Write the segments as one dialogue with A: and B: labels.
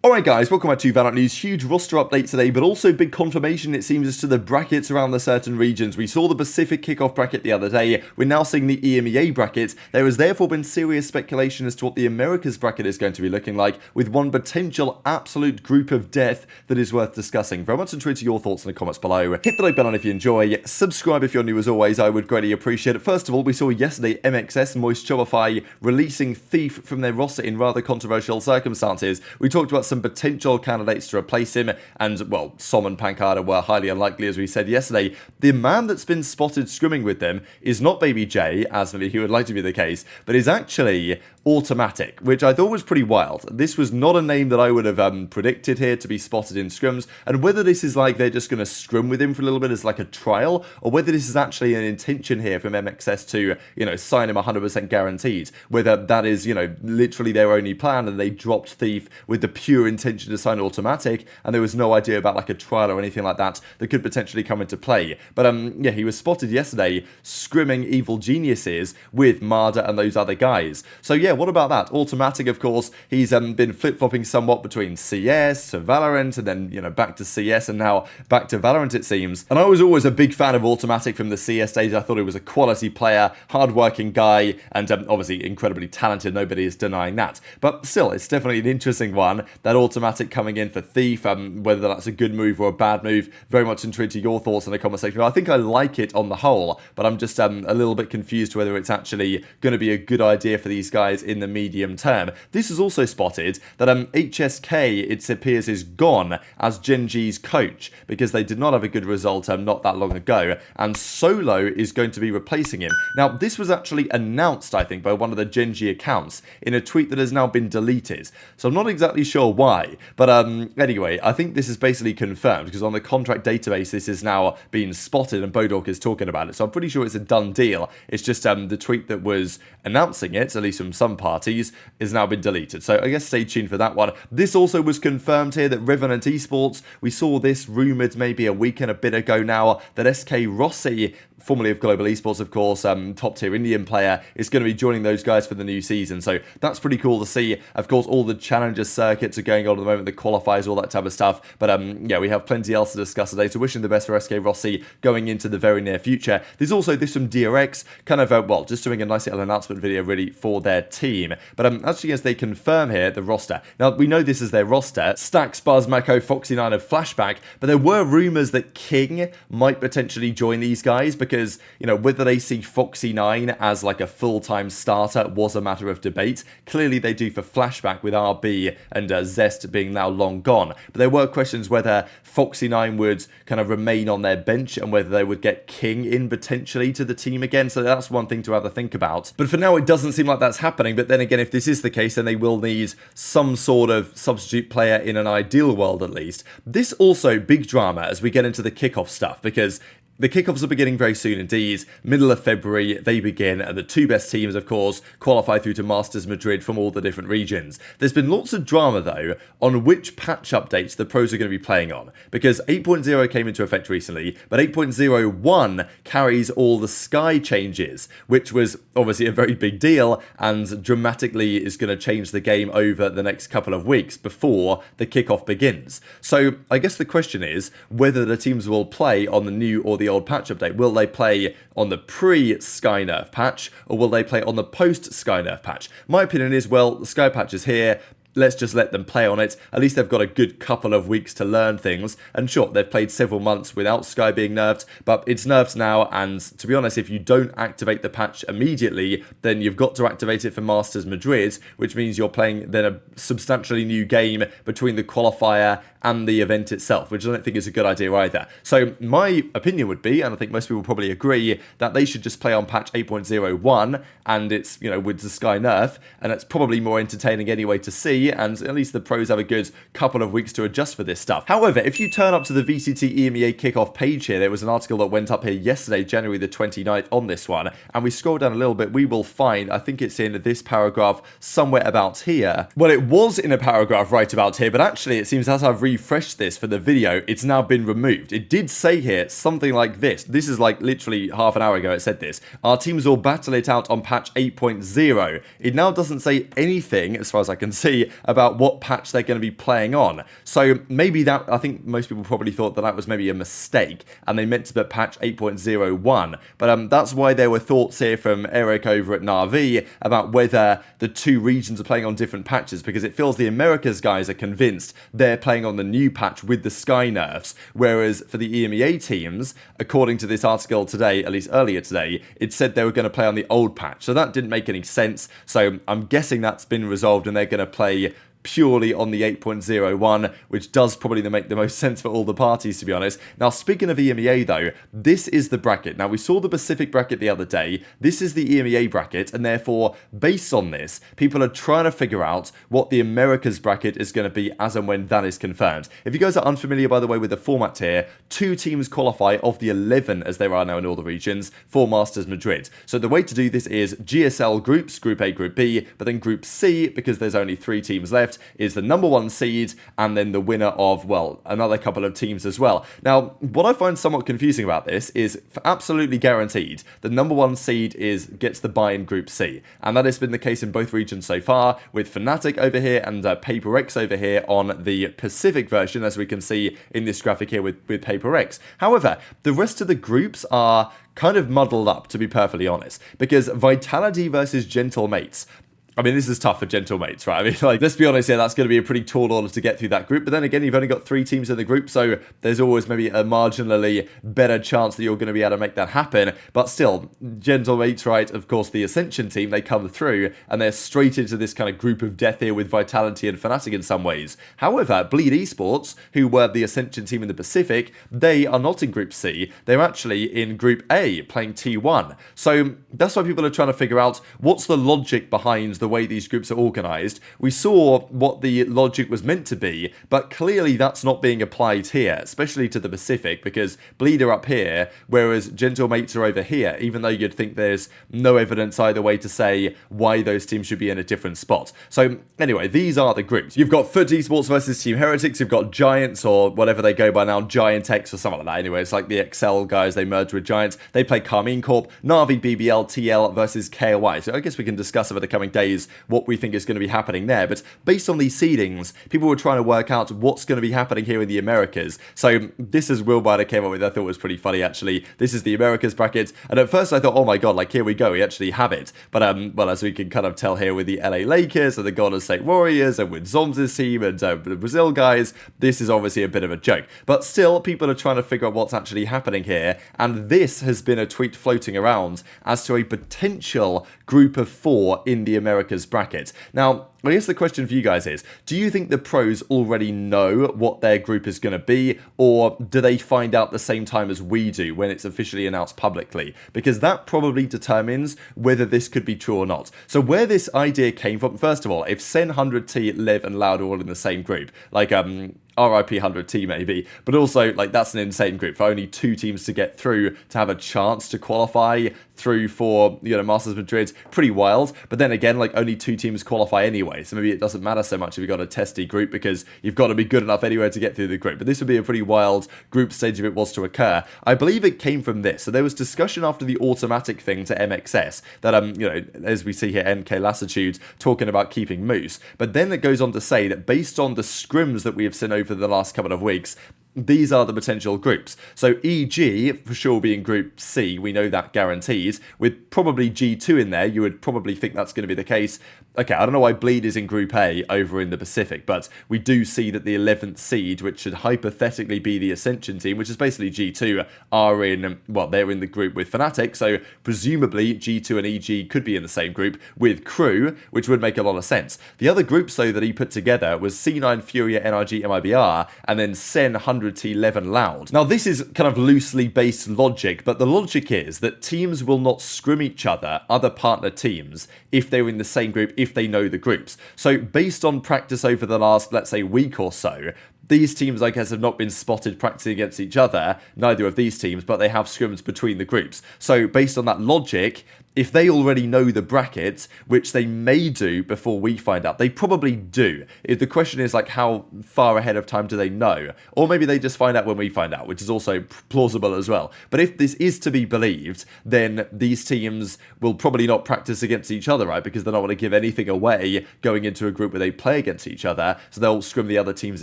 A: Alright guys, welcome back to VALORANT News. Huge roster update today, but also big confirmation it seems as to the brackets around the certain regions. We saw the Pacific Kickoff bracket the other day, we're now seeing the EMEA bracket. There has therefore been serious speculation as to what the Americas bracket is going to be looking like, with one potential absolute group of death that is worth discussing. Very much intrigued to your thoughts in the comments below. Hit the like button if you enjoy, subscribe if you're new as always, I would greatly appreciate it. First of all, we saw yesterday MXS and Moist Shopify releasing Thief from their roster in rather controversial circumstances. We talked about some potential candidates to replace him, and, well, Som and Pancada were highly unlikely, as we said yesterday. The man that's been spotted scrimming with them is not Baby J, as maybe he would like to be the case, but is actually Automatic, which I thought was pretty wild. This was not a name that I would have predicted here to be spotted in scrims, and whether this is like they're just going to scrim with him for a little bit as like a trial, or whether this is actually an intention here from MXS to, sign him 100% guaranteed, whether that is, literally their only plan, and they dropped Thief with the pure intention to sign Automatic, and there was no idea about like a trial or anything like that that could potentially come into play. But yeah, he was spotted yesterday scrimming Evil Geniuses with Marder and those other guys. So yeah, what about that? Automatic, of course, he's been flip-flopping somewhat between CS to Valorant, and then, back to CS, and now back to Valorant, it seems. And I was always a big fan of Automatic from the CS days. I thought he was a quality player, hard-working guy, and obviously incredibly talented. Nobody is denying that. But still, it's definitely an interesting one, that Automatic coming in for Thief, whether that's a good move or a bad move. Very much intrigued to your thoughts in the comment section. I think I like it on the whole, but I'm just a little bit confused whether it's actually going to be a good idea for these guys in the medium term. This is also spotted that HSK, it appears, is gone as Gen.G's coach, because they did not have a good result not that long ago, and Solo is going to be replacing him. Now, this was actually announced, I think, by one of the Gen.G accounts in a tweet that has now been deleted, so I'm not exactly sure why, but anyway, I think this is basically confirmed, because on the contract database this is now being spotted, and Bodork is talking about it, so I'm pretty sure it's a done deal. It's just the tweet that was announcing it, at least from some parties, is now been deleted, so I guess stay tuned for that one. This also was confirmed here that Revenant Esports, we saw this rumoured maybe a week and a bit ago now, that SK Rossi, formerly of Global Esports, of course, top tier Indian player, is going to be joining those guys for the new season. So that's pretty cool to see. Of course, all the challenger circuits are going on at the moment, the qualifiers, all that type of stuff. But yeah, we have plenty else to discuss today. So wishing the best for SK Rossi going into the very near future. There's also this from DRX, kind of, well, just doing a nice little announcement video really for their team. But actually, as they confirm here, the roster. Now, we know this is their roster. Stax, Buzz, Mako, Foxy9 and Flashback. But there were rumours that King might potentially join these guys, because, whether they see Foxy9 as like a full-time starter was a matter of debate. Clearly they do for Flashback, with RB and Zest being now long gone. But there were questions whether Foxy9 would kind of remain on their bench, and whether they would get King in potentially to the team again. So that's one thing to have a think about. But for now, it doesn't seem like that's happening. But then again, if this is the case, then they will need some sort of substitute player in an ideal world, at least. This also big drama as we get into the kickoff stuff, because the kickoffs are beginning very soon indeed. Middle of February, they begin, and the two best teams, of course, qualify through to Masters Madrid from all the different regions. There's been lots of drama, though, on which patch updates the pros are going to be playing on, because 8.0 came into effect recently, but 8.01 carries all the sky changes, which was obviously a very big deal, and dramatically is going to change the game over the next couple of weeks before the kickoff begins. So I guess the question is whether the teams will play on the new or the old patch update. Will they play on the pre-Sky Nerf patch, or will they play on the post-Sky Nerf patch? My opinion is, well, the Sky patch is here. Let's just let them play on it. At least they've got a good couple of weeks to learn things. And sure, they've played several months without Sky being nerfed, but it's nerfed now, and to be honest, if you don't activate the patch immediately, then you've got to activate it for Masters Madrid, which means you're playing then a substantially new game between the qualifier and the event itself, which I don't think is a good idea either. So my opinion would be, and I think most people probably agree, that they should just play on patch 8.01, and it's, with the Sky nerf, and it's probably more entertaining anyway to see, and at least the pros have a good couple of weeks to adjust for this stuff. However, if you turn up to the VCT EMEA Kickoff page here, there was an article that went up here yesterday, January the 29th, on this one, and we scroll down a little bit, we will find, I think it's in this paragraph somewhere about here. Well, it was in a paragraph right about here, but actually it seems, as I've refreshed this for the video, it's now been removed. It did say here something like this. This is like literally half an hour ago it said this. Our teams will battle it out on patch 8.0. It now doesn't say anything, as far as I can see, about what patch they're going to be playing on. So maybe that, I think most people probably thought that was maybe a mistake, and they meant to put patch 8.01. But that's why there were thoughts here from Eric over at Na'Vi about whether the two regions are playing on different patches, because it feels the Americas guys are convinced they're playing on the new patch with the Sky nerfs, whereas for the EMEA teams, according to this article today, at least earlier today, it said they were going to play on the old patch. So that didn't make any sense. So I'm guessing that's been resolved and they're going to play purely on the 8.01, which does probably make the most sense for all the parties, to be honest. Now, speaking of EMEA, though, this is the bracket. Now, we saw the Pacific bracket the other day. This is the EMEA bracket, and therefore, based on this, people are trying to figure out what the Americas bracket is going to be as and when that is confirmed. If you guys are unfamiliar, by the way, with the format here, 2 teams qualify of the 11, as there are now in all the regions, for Masters Madrid. So the way to do this is GSL groups, Group A, Group B, but then Group C, because there's only 3 teams left, is the number 1 seed, and then the winner of, well, another couple of teams as well. Now, what I find somewhat confusing about this is, for absolutely guaranteed, the number 1 seed gets the bye in Group C, and that has been the case in both regions so far, with Fnatic over here and PaperX over here on the Pacific version, as we can see in this graphic here with PaperX. However, the rest of the groups are kind of muddled up, to be perfectly honest, because Vitality versus Gentle Mates. I mean, this is tough for Gentle Mates, right? I mean, like, let's be honest here, that's going to be a pretty tall order to get through that group. But then again, you've only got 3 teams in the group, so there's always maybe a marginally better chance that you're going to be able to make that happen. But still, Gentle Mates, right, of course, the Ascension team, they come through, and they're straight into this kind of group of death here with Vitality and Fnatic in some ways. However, Bleed Esports, who were the Ascension team in the Pacific, they are not in Group C. They're actually in Group A, playing T1. So that's why people are trying to figure out what's the logic behind the way these groups are organised. We saw what the logic was meant to be, but clearly that's not being applied here, especially to the Pacific, because Bleed are up here, whereas Gentle Mates are over here, even though you'd think there's no evidence either way to say why those teams should be in a different spot. So anyway, these are the groups. You've got Foot Esports versus Team Heretics, you've got Giants, or whatever they go by now, Giant X or something like that. Anyway, it's like the XL guys, they merge with Giants. They play Carmine Corp, Na'Vi, BBL, TL versus KOI. So I guess we can discuss over the coming days what we think is going to be happening there. But based on these seedings, people were trying to work out what's going to be happening here in the Americas. So this is Will Bider came up with, I thought was pretty funny actually. This is the Americas bracket, and at first I thought, oh my god, like here we go, we actually have it. But well, as we can kind of tell here with the LA Lakers and the Golden State Warriors and with Zoms' team and the Brazil guys, this is obviously a bit of a joke. But still, people are trying to figure out what's actually happening here, and this has been a tweet floating around as to a potential group of 4 in the Americas bracket. Now, I guess the question for you guys is, do you think the pros already know what their group is going to be, or do they find out the same time as we do when it's officially announced publicly? Because that probably determines whether this could be true or not. So where this idea came from, first of all, if Sen, 100T, Liv and Loud are all in the same group, like RIP 100T maybe, but also like that's an insane group for only 2 teams to get through to have a chance to qualify through for, you know, Masters Madrid. Pretty wild. But then again, like only 2 teams qualify anyway, so maybe it doesn't matter so much if you've got a testy group, because you've got to be good enough anyway to get through the group. But this would be a pretty wild group stage if it was to occur. I believe it came from this. So there was discussion after the automatic thing to MXS that you know, as we see here, NK Lassitude talking about keeping Moose, but then it goes on to say that based on the scrims that we have seen over the last couple of weeks, these are the potential groups. So EG for sure be in Group C, we know that guaranteed. With probably G2 in there, you would probably think that's going to be the case. Okay, I don't know why Bleed is in Group A over in the Pacific, but we do see that the 11th seed, which should hypothetically be the Ascension team, which is basically G2, are in, well, they're in the group with Fnatic, so presumably G2 and EG could be in the same group with Crew, which would make a lot of sense. The other groups, though, that he put together was C9, Furia, NRG, MIBR, and then Sen, 100T, Leven, Loud. Now, this is kind of loosely based logic, but the logic is that teams will not scrim each other partner teams, if they're in the same group, if they know the groups. So based on practice over the last, let's say, week or so, these teams, I guess, have not been spotted practicing against each other, neither of these teams, but they have scrims between the groups. So based on that logic, if they already know the brackets, which they may do before we find out, they probably do. The question is, like, how far ahead of time do they know? Or maybe they just find out when we find out, which is also plausible as well. But if this is to be believed, then these teams will probably not practice against each other, right? Because they don't want to give anything away going into a group where they play against each other, so they'll scrim the other teams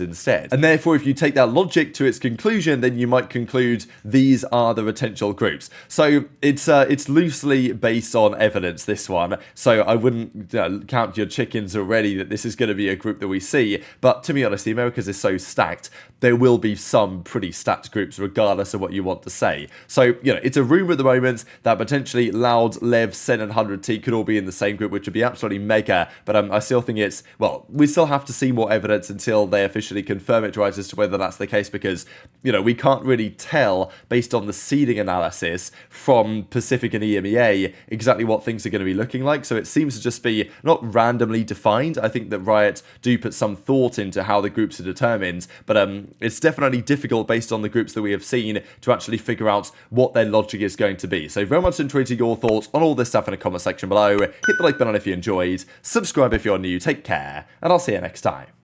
A: instead. And therefore, if you take that logic to its conclusion, then you might conclude these are the potential groups. So it's loosely based on evidence, this one, so I wouldn't count your chickens already that this is going to be a group that we see. But to be honest, the Americas is so stacked, there will be some pretty stacked groups regardless of what you want to say. So, it's a rumour at the moment that potentially Loud, Lev, Sen and 100T could all be in the same group, which would be absolutely mega, but I still think we still have to see more evidence until they officially confirm it, right, as to whether that's the case, because, we can't really tell based on the seeding analysis from Pacific and EMEA exactly what things are going to be looking like. So it seems to just be not randomly defined. I think that Riot do put some thought into how the groups are determined, but it's definitely difficult based on the groups that we have seen to actually figure out what their logic is going to be. So very much enjoyed your thoughts on all this stuff in the comment section below. Hit the like button if you enjoyed, subscribe if you're new, take care, and I'll see you next time.